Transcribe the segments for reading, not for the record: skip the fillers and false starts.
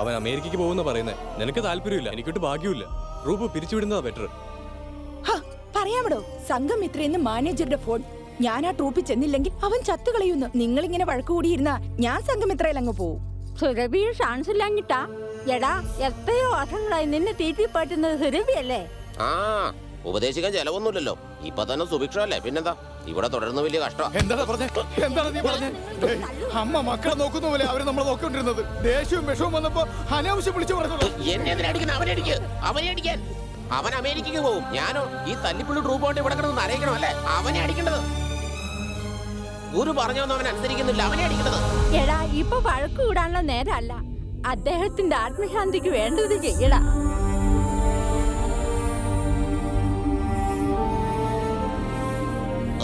അവൻ അമേരിക്കക്ക് പോകുന്ന പറയുന്നേ. നിനക്ക് താല്പര്യമില്ല, എനിക്കൊട്ട് ഭാഗ്യമില്ല. റൂപ് പിരിച്ചുവിടുന്നതാ ബെറ്റർ. പറയാമടോ, സംഘമിത്രയെന്ന് മാനേജറുടെ ഫോൺ. ഞാൻ ആ ട്രൂപ്പിൽ ചെന്നില്ലെങ്കിൽ അവൻ ചത്തുകളയുന്നു. നിങ്ങളിങ്ങനെ വഴക്കുകൂടിയിരുന്ന ഞാൻ സംഘമിത്രയിൽ അങ്ങ് പോവും. സുരഭിയെ ചാൻസ് ഇല്ലാഞ്ഞിട്ടാ? എടാ, എത്രയോ വർഷങ്ങളായി നിന്നെ തീറ്റി പറ്റുന്നത് സുരഭിയല്ലേ? ആ ഉപദേശിക്കാൻ ചെലവൊന്നുമില്ലല്ലോ. ഇപ്പൊ തന്നെ സുഭിക്ഷല്ലേ, പിന്നെന്താ ഇവിടെ തുടർന്ന് വലിയ കഷ്ടം. എന്താണ് നീ പറഞ്ഞേ? അമ്മ മക്കളെ നോക്കുന്ന പോലെ അവര് നമ്മളെ നോക്കിക്കൊണ്ടിരുന്നത്. ദേഷ്യവും വിഷവും വന്നപ്പോ അനാവശ്യം വിളിച്ചു പറഞ്ഞു. എന്നെ എന്തിനടിക്കണം? അവനെ അടിക്കാൻ. അവൻ അമേരിക്കക്ക് പോകും, ഞാനോ ഈ തല്ലിപ്പുള്ളി ട്രൂപ്പ് കൊണ്ട് ഇവിടെ കിടന്ന് അറിയിക്കണം അല്ലേ? അവനെ അടിക്കേണ്ടത്. ഒരു പറഞ്ഞൊന്നും അവൻ അനുസരിക്കുന്നില്ല, അവനെ അടിക്കേണ്ടത്. എടാ, ഇപ്പൊ വഴക്ക് കൂടാനുള്ള നേരമല്ല. അദ്ദേഹത്തിന്റെ ആത്മശാന്തിക്ക് വേണ്ടത് ചെയ്യടാ.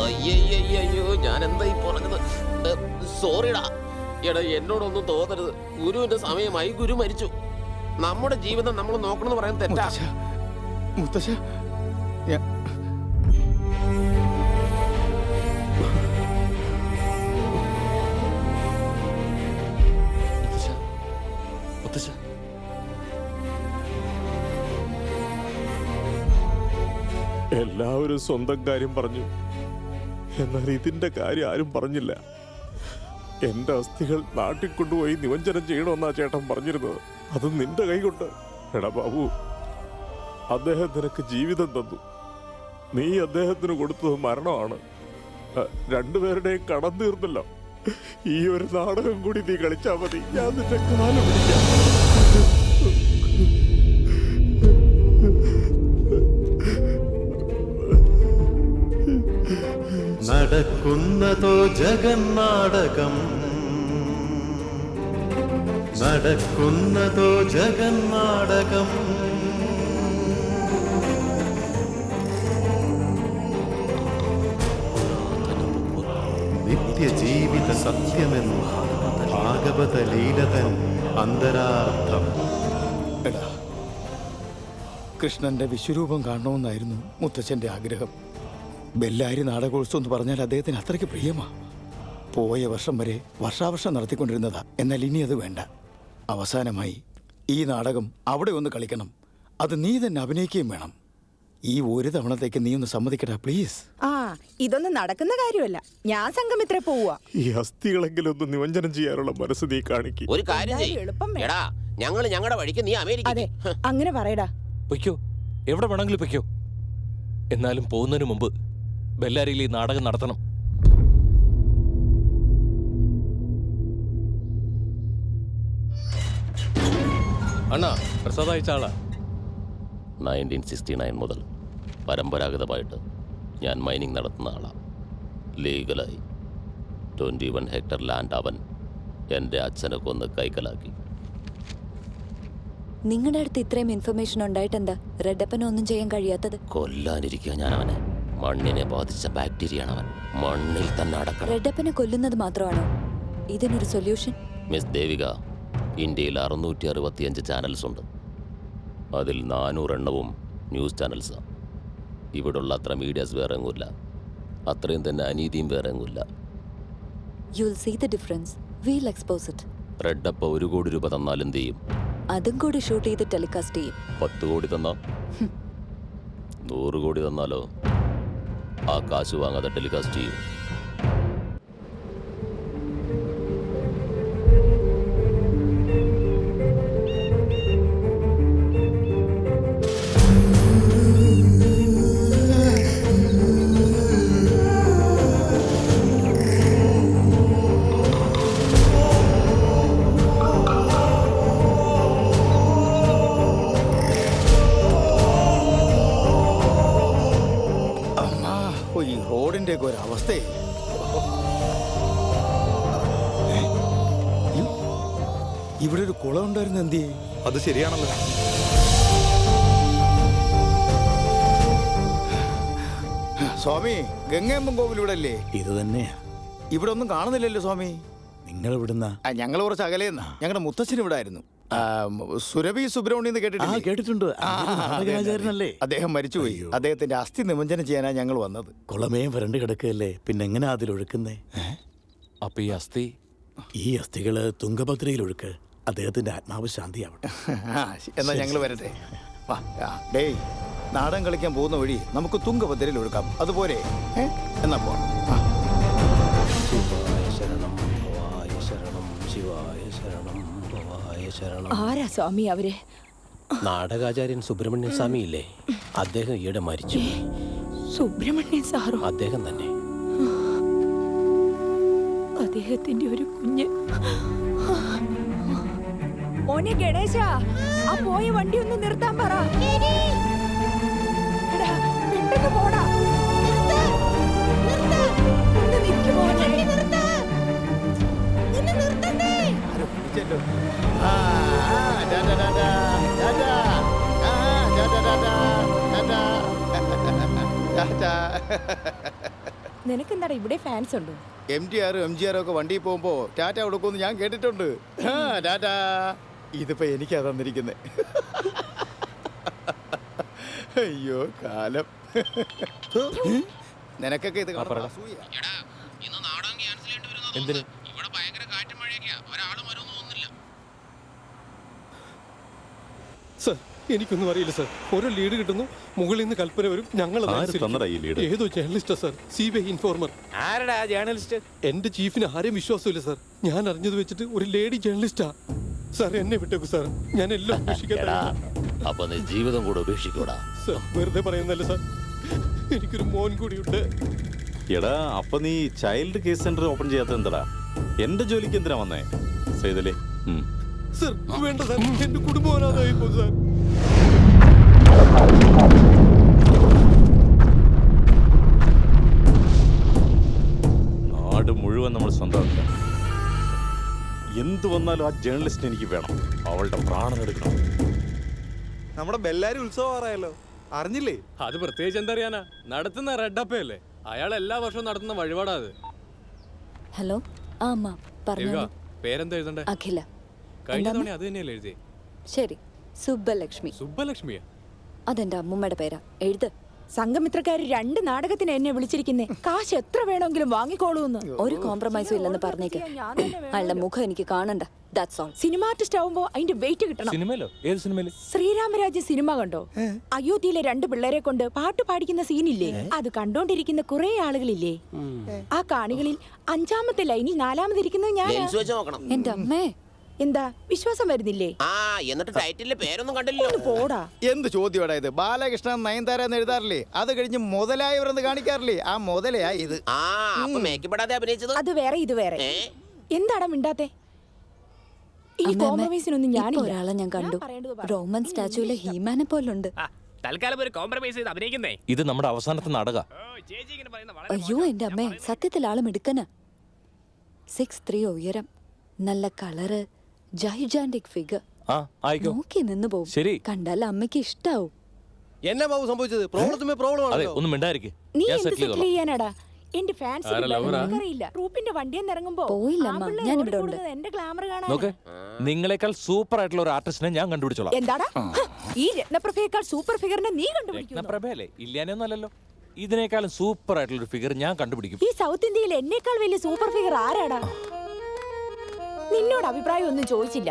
അയ്യോ, ഞാൻ എന്താ ഈ പറഞ്ഞത്? സോറിടാ. എടാ, എന്നോടൊന്നും തോന്നരുത്. ഗുരുവിന്റെ സമയമായി, ഗുരു മരിച്ചു. നമ്മുടെ ജീവിതം നമ്മൾ നോക്കണമെന്ന് പറയാൻ തെറ്റാ. മുത്തശ്ശ, എല്ലാവരും സ്വന്തം കാര്യം പറഞ്ഞു, എന്നാൽ ഇതിന്റെ കാര്യം ആരും പറഞ്ഞില്ല. എന്റെ അസ്ഥികൾ നാട്ടിൽ കൊണ്ടുപോയി നിമഞ്ജനം ചെയ്യണമെന്നാ ചേട്ടൻ പറഞ്ഞിരുന്നത്. അത് നിന്റെ കൈ കൊണ്ട്. എടാ ബാബു, അദ്ദേഹം നിനക്ക് ജീവിതം തന്നു. നീ അദ്ദേഹത്തിന് കൊടുത്തത് മരണമാണ്. രണ്ടുപേരുടെയും കടം തീർന്നല്ലോ. ഈ ഒരു നാടകം കൂടി നീ കളിച്ചാ മതി. ഞാൻ നിന്റെ കാലം പിടിക്കാം. നടക്കുന്നതോ ജഗന്നാടകം, നടക്കുന്നതോ ജഗന്നാടകം. നിത്യജീവിത സത്യമെന്ന് ഭാഗവത ലീലതൻ അന്തരാർത്ഥം. എടാ, കൃഷ്ണന്റെ വിശ്വരൂപം കാണണമെന്നായിരുന്നു മുത്തച്ഛന്റെ ആഗ്രഹം. ബെല്ലാരി നാടകോത്സവം എന്ന് പറഞ്ഞാൽ അദ്ദേഹത്തിന് അത്രയ്ക്ക് പ്രിയമാ. പോയ വർഷം വരെ വർഷാവർഷം നടത്തിക്കൊണ്ടിരുന്നതാ. എന്നാൽ ഇനി അത് വേണ്ട. അവസാനമായി ഈ നാടകം അവിടെ ഒന്ന് കളിക്കണം. അത് നീ തന്നെ അഭിനയിക്കുകയും വേണം. ഈ ഒരു തവണത്തേക്ക് നീ ഒന്ന് സമ്മതിക്കടാ, പ്ലീസ്. ഇതൊന്നും നടക്കുന്ന കാര്യമല്ല. ഞാൻ സംഘമിത്ര പോവാ. ഈ അസ്ഥികളെങ്കിലും ഒന്ന് നിമഞ്ജനം ചെയ്യാനുള്ള മനസ്സ് നീ കാണിക്കും. ഒരു കാര്യം എടാ, ഞങ്ങളുടെ വഴിക്ക് നീ അമേരിക്ക. അതെ, അങ്ങനെ പറയടാ. പൊയ്ക്കോ, എവിടെ വേണമെങ്കിലും പൊയ്ക്കോ. എന്നാലും പോകുന്നതിന് മുമ്പ് ബെല്ലാരിയിൽ ഈ നാടകം നടത്തണം. അണ്ണാ, പ്രസാദ് അയച്ച ആളാ. 1969 മുതൽ പരമ്പരാഗതമായിട്ട് ഞാൻ മൈനിങ് നടത്തുന്ന ആളാണ്. ലീഗലായി 21 ഹെക്ടർ ലാൻഡ് അവൻ എൻ്റെ അച്ഛനെ കൊന്ന് കൈക്കലാക്കി. നിങ്ങളുടെ അടുത്ത് ഇത്രയും ഇൻഫർമേഷൻ ഉണ്ടായിട്ടെന്താ റെഡപ്പനൊന്നും ചെയ്യാൻ കഴിയാത്തത്? കൊല്ലാനിരിക്കുക ഞാൻ അവനെ. മണ്ണിനെ ബാധിച്ച ബാക്ടീരിയാണ് അവൻ. മണ്ണിൽ തന്നെ അടക്കണം. റെഡപ്പനെ കൊല്ലുന്നത് മാത്രമാണോ ഇതിനൊരു സൊല്യൂഷൻ? മിസ് ദേവിക, ഇന്ത്യയിൽ 665 ചാനൽസ് ഉണ്ട്. അതിൽ 400 എണ്ണവും ന്യൂസ് ചാനൽസാണ്. ഇവിടുള്ള അത്ര മീഡിയാസ് വേറെ എങ്ങുമില്ല. അത്രയും തന്നെ അനീതിയും വേറെ എങ്ങുമില്ല. You'll see the difference. We'll expose it. റെഡപ്പ 1 കോടി രൂപ തന്നാൽ എന്ത് ചെയ്യും? അതും കൂടി ഷൂട്ട് ചെയ്ത് ടെലികാസ്റ്റ് ചെയ്യും. 10 കോടി തന്നാ? 100 കോടി തന്നാലോ? ആ കാശ് വാങ്ങാതെ ടെലികാസ്റ്റ് ചെയ്യും. ഈ റോഡിന്റെ ഒക്കെ ഒരവസ്ഥയെ. ഇവിടെ ഒരു കുളം ഉണ്ടായിരുന്നു. എന്ത്? അത് ശരിയാണല്ലോ. സ്വാമി, ഗംഗയമ്മൻ കോവിൽ ഇവിടെ അല്ലേ? ഇത് തന്നെയാ. ഇവിടെ ഒന്നും കാണുന്നില്ലല്ലോ സ്വാമി. നിങ്ങൾ ഇവിടുന്ന? ഞങ്ങൾ കുറച്ച് അകലെയെന്നാ. ഞങ്ങളുടെ മുത്തച്ഛൻ ഇവിടെ ആയിരുന്നു. സുരഭി സുബ്രഹ്മണ്യം കേട്ടിട്ടുണ്ട്. അദ്ദേഹം മരിച്ചുപോയി. അദ്ദേഹത്തിന്റെ അസ്ഥി നിമഞ്ജനം ചെയ്യാനാണ് ഞങ്ങൾ വന്നത്. കുളമേ വരണ്ട് കിടക്കുകയല്ലേ, പിന്നെ എങ്ങനെ അതിലൊഴുക്കുന്നേ? അപ്പൊ ഈ അസ്ഥികള് തുംഗഭദ്രയിൽ ഒഴുക്ക്, അദ്ദേഹത്തിന്റെ ആത്മാവ് ശാന്തിയാവട്ടെ. എന്നാ ഞങ്ങൾ വരട്ടെ. വാ. ഡേയ്, നാടൻ കളിക്കാൻ പോകുന്ന വഴി നമുക്ക് തുങ്കഭദ്രയിൽ ഒഴുക്കാം. അതുപോലെ എന്നാ പോവാം. ശിവായ ശരണം ഭവായ ശരണം ശിവായ ശരണം ഭവായ ശരണം. ആരാ സ്വാമി അവര്? നാടകാചാര്യൻ സുബ്രഹ്മണ്യൻ സ്വാമി ഇല്ലേ, അദ്ദേഹം ഈയിടെ മരിച്ചു. സുബ്രഹ്മണ്യൻ സാറോ? അദ്ദേഹം തന്നെ. അദ്ദേഹത്തിന്റെ ഒരു കുഞ്ഞ്. മോനെ ഗണേശ, ആ പോയ വണ്ടി ഒന്ന് നിർത്താൻ പറ. എടാ, പെട്ടെന്ന് പോടാ. ഒന്ന് നിക്ക് മോനെ. ആരോ വിളിച്ചല്ലോ. ആ, ഡാ, ഡാ, ഡാ, ഡാ, ഡാ, ഡാ. ആ, ഡാ, ഡാ, ഡാ, ഡാ, ഡാ, ഡാ, ഡാ. നിനക്കെന്താടാ ഇവിടെ ഫാൻസ് ഉണ്ടോ? MTR MGR ഒക്കെ വണ്ടിയിൽ പോകുമ്പോ ടാറ്റ കൊടുക്കുമെന്ന് ഞാൻ കേട്ടിട്ടുണ്ട്. ആ, ടാറ്റാ. ഇതിപ്പോ എനിക്കാ തന്നിരിക്കുന്നത്. അയ്യോ കാലം. നിനക്കൊക്കെ ഇത് കാണുമ്പോ അസൂയ. എന്തിന്? സർ, എനിക്കൊന്നും അറിയില്ല സർ. ഓരോ ലീഡ് കിട്ടുന്നു, മുകളിൽ നിന്ന് കൽപ്പന വരും, ഞങ്ങൾ ഏതോ ജേർണലിസ്റ്റാ സർ, CBI ഇൻഫോർമർ. ആരടാ ജേർണലിസ്റ്റ്? എന്റെ ചീഫിന് ആരെയും വിശ്വാസമില്ല സർ. ഞാൻ അറിഞ്ഞത് വെച്ചിട്ട് ഒരു ലേഡി ജേർണലിസ്റ്റാ സാർ. എന്നെ വിട്ടേക്കു സാർ, ഞാൻ എല്ലാം ഉപേക്ഷിക്കാൻ. അപ്പൊ നീ ജീവിതം കൂടെ ഉപേക്ഷിക്കൂടാ സർ, വെറുതെ പറയുന്നല്ല സർ, എനിക്കൊരു മോൻ കൂടിയുണ്ട്. എടാ, അപ്പൊ നീ ചൈൽഡ് കേസ് സെന്റർ ഓപ്പൺ ചെയ്യാത്ത എന്താ? എന്റെ ജോലിക്ക് എന്തിനാ വന്നേ സൈതലേ? സർ വേണ്ട സാർ, എന്റെ കുടുംബം അനാഥായിപ്പോ സാർ. നാട് മുഴുവൻ നമ്മൾ സ്വന്തമാക്കുക. എന്തു വന്നാലും ആ ജേർണലിസ്റ്റ് എനിക്ക് വേണം. അവളുടെ പ്രാണൻ എടുക്കണം. നമ്മുടെ ബെല്ലാരി ഉത്സവമാറായല്ലോ, അറിഞ്ഞില്ലേ? അത് പ്രത്യേകിച്ച് എന്തറിയാനാ, നടത്തുന്ന റെഡപ്പയല്ലേ, അയാൾ എല്ലാ വർഷവും നടത്തുന്ന വഴിപാടാ അത്. ഹലോ. ആ അമ്മ പറഞ്ഞു. പേരെന്താ എഴുതണ്ടേ? അഖില. കഴിഞ്ഞ തവണ അത് തന്നെയല്ലേ എഴുതി? ശരി, സുബ്ബലക്ഷ്മി. സുബ്ബലക്ഷ്മിയാ? അതെന്റെ അമ്മൂമ്മയുടെ പേരാ. എഴുത്. സംഘമിത്രക്കാര് 2 നാടകത്തിന് എന്നെ വിളിച്ചിരിക്കുന്നേ. കാശ് എത്ര വേണമെങ്കിലും വാങ്ങിക്കോളൂന്ന്. ഒരു കോംപ്രമൈസും ഇല്ലെന്ന് പറഞ്ഞേക്ക്. അയാളുടെ മുഖം എനിക്ക് കാണണ്ട. That's all. സിനിമ ആർട്ടിസ്റ്റ് ആവുമ്പോ അതിന്റെ വെയിറ്റ് കിട്ടണം. സിനിമയിലോ? ഏത് സിനിമയില്? ശ്രീരാമരാജ് സിനിമ കണ്ടോ? അയോധ്യയിലെ 2 പിള്ളേരെ കൊണ്ട് പാട്ട് പാടിക്കുന്ന സീനില്ലേ, അത് കണ്ടോണ്ടിരിക്കുന്ന കുറെ ആളുകളില്ലേ, ആ കാണികളിൽ 5-ാമത്തെ ലൈനിൽ 4-ാമതിരിക്കുന്നത് ഞാൻ. എന്റെ അമ്മേ, എന്താ വിശ്വാസം വരുന്നില്ലേ? എന്നിട്ട് ടൈറ്റിലെ പേരൊന്നും കണ്ടില്ല. പോടാ. എന്ത് ചോദ്യോടാ ഇത്? ബാലകൃഷ്ണൻ നയൻതാര എന്ന് എഴുതാറില്ലേ, അത് കഴിഞ്ഞ് മുതലായവരെന്ന് കാണിക്കാറില്ലേ, ആ മുതലയാ ഇത്. അഭിനയിച്ചത് അത് വേറെ, ഇത് വേറെ. എന്താടാ മിണ്ടാത്തെ? ഈ കോംപ്രമൈസിനൊന്നും ഞാനില്ല. ഒരാളെ ഞാൻ കണ്ടു, റോമൻ സ്റ്റാച്യൂലെ ഹീമാനെ പോലുണ്ട്. തൽക്കാലം ഒരു കോംപ്രമൈസ് ചെയ്ത് അഭിനയിക്കുന്നേ. ഇത് നമ്മുടെ അവസാനത്തെ നാടക. അയ്യോ എന്റെ അമ്മേ, സത്യത്തിൽ ആള് മിടുക്കന്. 6'3" ഉയരം, നല്ല കളറ്, ജൈജാന്റിക് ഫിഗർ. നോക്കി നിന്ന് പോകും. ശരി, കണ്ടാൽ അമ്മയ്ക്ക് ഇഷ്ടാവും. എന്നാ ബാബു സംഭവിച്ചത്? പ്രോബ്ലത്തുമേ പ്രോബ്ലം ആണല്ലോ. ഒന്നും മിണ്ടായിരിക്കും. നീ എന്ത് സെറ്റിൽ ചെയ്യാനാടാ? എന്റെ ഫാൻസ് അറിയില്ല. ട്രൂപ്പിന്റെ വണ്ടിയിൽ ഇറങ്ങുമ്പോ പോയില്ലമ്മ, ഞാൻ ഇവിടെ ഉണ്ട്. എന്റെ ഗ്ലാമർ കാണാൻ. നോക്ക്, നിങ്ങളെക്കാൾ സൂപ്പർ ആയിട്ടുള്ള ഒരു ആർട്ടിസ്റ്റിനെ ഞാൻ കണ്ടുപിടിച്ചോളാം. എന്താടാ ഈ രത്നപ്രഭയേക്കാൾ സൂപ്പർ ഫിഗറിനെ നീ കണ്ടുപിടിക്കുന്നു? രത്നപ്രഭയല്ലേ? ഇല്ലാനൊന്നും അല്ലല്ലോ. ഇതിനേക്കാളും സൂപ്പർ ആയിട്ടുള്ള ഒരു ഫിഗർ ഞാൻ കണ്ടുപിടിക്കും. ഈ സൗത്ത് ഇന്ത്യയിൽ എന്നേക്കാൾ വലിയ സൂപ്പർ ഫിഗർ ആരാടാ? നിന്നോട് അഭിപ്രായം ഒന്നും ചോദിച്ചില്ല.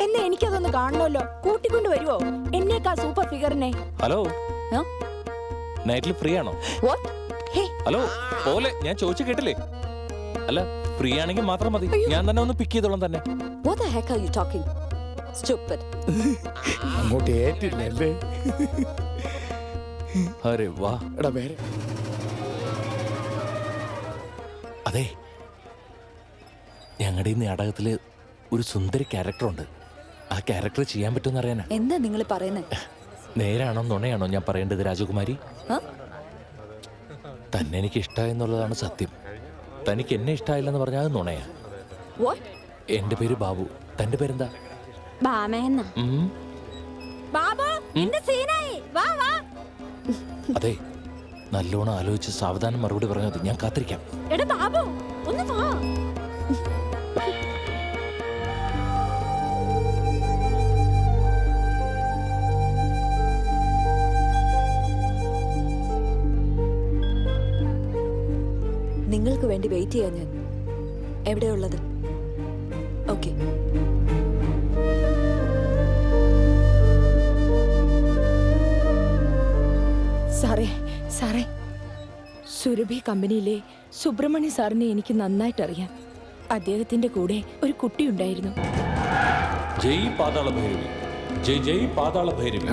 എന്നാ എനിക്കതൊന്ന് കാണണമല്ലോ. കൂട്ടിക്കൊണ്ട് വരുവോ എന്നേക്കാൾ സൂപ്പർ ഫിഗറിനെ? ഹലോ, നൈറ്റിൽ ഫ്രീ ആണോ? ഹലോ പോലെ, ഞാൻ ചോദിച്ചു കേട്ടില്ലേ? അല്ല, ഫ്രീ ആണെങ്കിൽ മാത്രം മതി, ഞാൻ തന്നെ ഒന്ന് പിക്ക് ചെയ്തോളാം തന്നെ. What the heck are you talking? Stupid. അങ്ങോട്ട് ഏറ്റില്ലല്ലേ? അരെ വാ. എടാ വേറെ. അതെ, ഞങ്ങളുടെ ഈ നാടകത്തില് ഒരു സുന്ദരി ക്യാരക്ടറുണ്ട്. ആ ക്യാരക്ടർ ചെയ്യാൻ പറ്റുമെന്ന് അറിയാനാ. എന്താ നിങ്ങൾ പറയുന്നത്? നേരാണോ നുണയാണോ ഞാൻ പറയേണ്ടത് രാജകുമാരി? തന്നെ എനിക്ക് ഇഷ്ടമായെന്നുള്ളതാണ് സത്യം. തനിക്ക് എന്നെ ഇഷ്ടമായില്ലെന്ന് പറഞ്ഞാൽ അത് നുണയാ. എന്റെ പേര് ബാബു. തന്റെ പേരെന്താ? അതെ, നല്ലോണം ആലോചിച്ച് സാവധാനം മറുപടി പറഞ്ഞത്. ഞാൻ കാത്തിരിക്കാം. നിങ്ങൾക്ക് വേണ്ടി വെയിറ്റ് ചെയ്യാൻ ഞാൻ. എവിടെയുള്ളത്? ഓക്കെ. സാറേ സുരഭി കമ്പനിയിലെ സുബ്രഹ്മണ്യ സാറിനെ എനിക്ക് നന്നായിട്ട് അറിയാം. അദ്ദേഹത്തിന്റെ കൂടെ ഒരു കുട്ടിയുണ്ടായിരുന്നു. ജയ് പാതാള ഭൈരവി, ജയ് ജയ് പാതാള ഭൈരവി.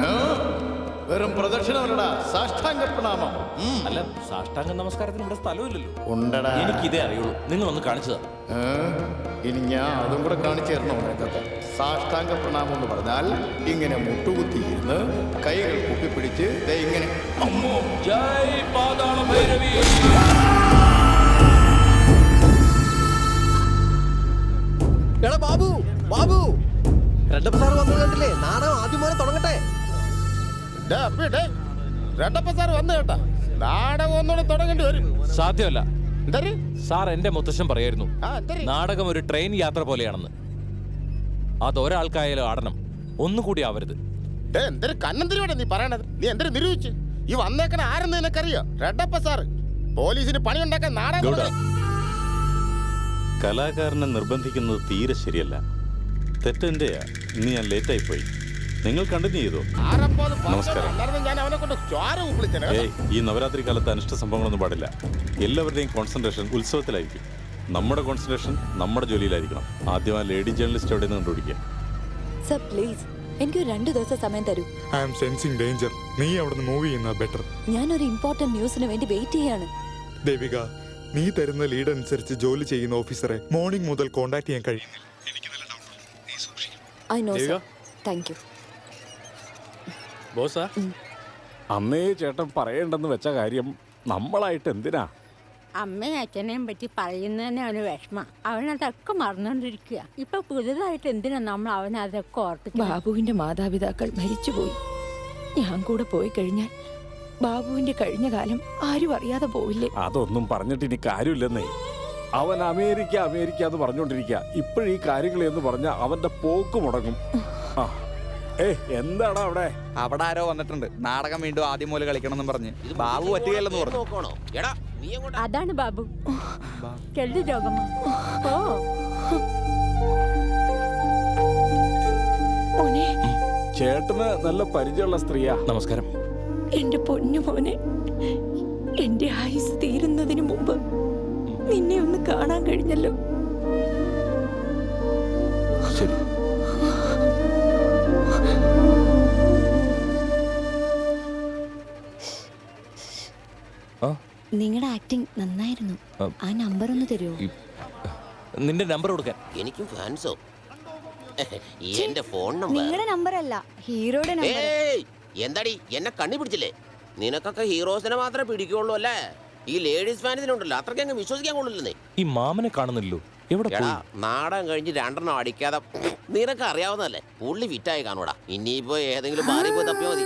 വെറും പ്രദക്ഷിണമല്ലടാ, സാഷ്ടാംഗ പ്രണാമം. അല്ല, സാഷ്ടാംഗ നമസ്കാരത്തിന് ഇവിടെ സ്ഥലമില്ലല്ലോ. ഉണ്ടടാ. എനിക്കിതേ അറിയുള്ളൂ. നിങ്ങൾ ഒന്ന് കാണിച്ചതാ. ഇനി ഞാൻ അതും കൂടെ കാണിച്ചു തരണോ നിനക്കൊക്കെ? സാഷ്ടാംഗ പ്രണാമം എന്ന് പറഞ്ഞാൽ ഇങ്ങനെ മുട്ടുകുത്തിയിരുന്ന് കൈകൾ കുപ്പിപ്പിടിച്ച് ഇങ്ങനെ അമ്മോ ജയ് പാതാള ഭൈരവി. എടാ ബാബു, ബാബു, രണ്ടപ്പ സാർ വന്നത് കണ്ടില്ലേ? നാടകം ആദ്യം പോലെ തുടങ്ങട്ടെ. രണ്ടപ്പ സാർ വന്നു കേട്ടാ, നാടകം ഒന്നുകൂടെ തുടങ്ങേണ്ടി വരും. സാധ്യമല്ല സാർ. എന്റെ മുത്തശ്ശൻ പറയായിരുന്നു നാടകം ഒരു ട്രെയിൻ യാത്ര പോലെയാണെന്ന്. അത് ഒരാൾക്കായാലും ആടണം, ഒന്നുകൂടി ആവരുത്. എന്തൊരു കണ്ണന്തിരിയോടെ നീ പറയണത്? നീ എന്തൊരു നിരൂപിച്ച് ഈ വന്നേക്കണ ആരെന്ന് നിനക്കറിയോ? റെഡപ്പ സാറ് പോലീസിന് പണിയുണ്ടാക്കാൻ നാടകം. കലാകാരനെ നിർബന്ധിക്കുന്നത് തീരെ ശരിയല്ല. തെറ്റെന്റെയാ. ഇന്ന് ഞാൻ ലേറ്റായി പോയി. നിങ്ങൾ കണ്ടിന്യൂ ചെയ്തോ. നമസ്കാരം. ഈ നവരാത്രി കാലത്ത് അനിഷ്ട സംഭവങ്ങളൊന്നും പാടില്ല. എല്ലാവരുടെയും കോൺസെൻട്രേഷൻ ഉത്സവത്തിലായിരിക്കും. നമ്മുടെ കോൺസെൻട്രേഷൻ നമ്മുടെ ജോലിയിലായിരിക്കണം. ആദ്യം ആ ലേഡി ജേർണലിസ്റ്റ് എവിടെ നിന്ന് കണ്ടുപിടിക്കുക. സർ പ്ലീസ്, എനിക്ക് 2 ദിവസം സമയം തരൂ. I am sensing danger. നീ അവിടുന്ന് മൂവ് ചെയ്യുന്ന ബെറ്റർ. ഞാനൊരു ഇമ്പോർട്ടന്റ് ന്യൂസിന് വേണ്ടി വെയിറ്റ് ചെയ്യാണ്. ദേവിക, നീ തരുന്ന ലീഡ് അനുസരിച്ച് ജോലി ചെയ്യുന്ന ഓഫീസറെ മോർണിംഗ് മുതൽ കോൺടാക്ട് ചെയ്യാൻ കഴിയുന്നില്ല. I know sir. Thank you. ബോസാ, അന്നേ ചേട്ടൻ പറയേണ്ടെന്ന് വെച്ച കാര്യം നമ്മളായിട്ട് എന്തിനാ? അമ്മയും അച്ഛനെയും പറ്റി പറയുന്നതന്നെ അവന് വിഷമം. അവനതൊക്കെ മറന്നുകൊണ്ടിരിക്കുക. ഇപ്പൊ പുതുതായിട്ട് എന്തിനാ നമ്മൾ അവനതൊക്കെ ഓർപ്പിക്കുക? ബാബുവിന്റെ മാതാപിതാക്കൾ മരിച്ചുപോയി. ഞാൻ കൂടെ പോയി കഴിഞ്ഞാൽ ബാബുവിന്റെ കഴിഞ്ഞ കാലം ആരും അറിയാതെ പോവില്ലേ? അതൊന്നും പറഞ്ഞിട്ട് ഇനി കാര്യമില്ലെന്നേ. അവൻ അമേരിക്ക അമേരിക്ക എന്ന് പറഞ്ഞുകൊണ്ടിരിക്കുക. ഇപ്പോഴീ കാര്യങ്ങൾ എന്ന് പറഞ്ഞാൽ അവന്റെ പോക്ക് മുടങ്ങും. എന്താടാ അവിടെ? അവിടെ ആരോ വന്നിട്ടുണ്ട്. നാടകം വീണ്ടും ആദ്യം പോലെ കളിക്കണം എന്ന് പറഞ്ഞ്. ബാബു പറ്റുകയല്ലെന്ന് പറഞ്ഞു. അതാണ് ബാബു. ചെല്ലു രോഗം. ഓ ചേട്ടന് നല്ല പരിചയമുള്ള സ്ത്രീയാ. നമസ്കാരം. എന്റെ പൊന്നു മോനെ, എന്റെ ആയുസ് തീരുന്നതിന് മുമ്പ് നിന്നെ ഒന്ന് കാണാൻ കഴിഞ്ഞല്ലോ. ശരി. നിങ്ങളുടെ ആക്ടിങ് നന്നായിരുന്നു. ആ നമ്പർ ഒന്ന് തരുമോ? നിന്റെ നമ്പർ കൊടുക്കാൻ. എനിക്കും ഫാൻസോ? എന്റെ ഫോൺ നമ്പർ. നിങ്ങളുടെ നമ്പർ അല്ല, ഹീറോയുടെ നമ്പർ. എന്താടി എന്നെ കണ്ണി പിടിച്ചില്ലേ? നിനക്കൊക്കെ ഹീറോസിനെ മാത്രമേ പിടിക്കുള്ളൂ അല്ലേ? ഈ ലേഡീസ് ഫാൻസിനുണ്ടല്ലോ, അത്രയ്ക്ക് അങ്ങ് വിശ്വസിക്കാൻ കൊള്ളില്ലെന്നേ. ഈ മാമനെ കാണുന്നില്ലല്ലോ. എവിടെ? നാടകം കഴിഞ്ഞ് 2 അടിക്കാതെ നിനക്ക് അറിയാവുന്നതല്ലേ, പുള്ളി ഫിറ്റായി കാണൂടാ. ഇനിയിപ്പോ ഏതെങ്കിലും മാറി പോയി തപ്പിയാ മതി.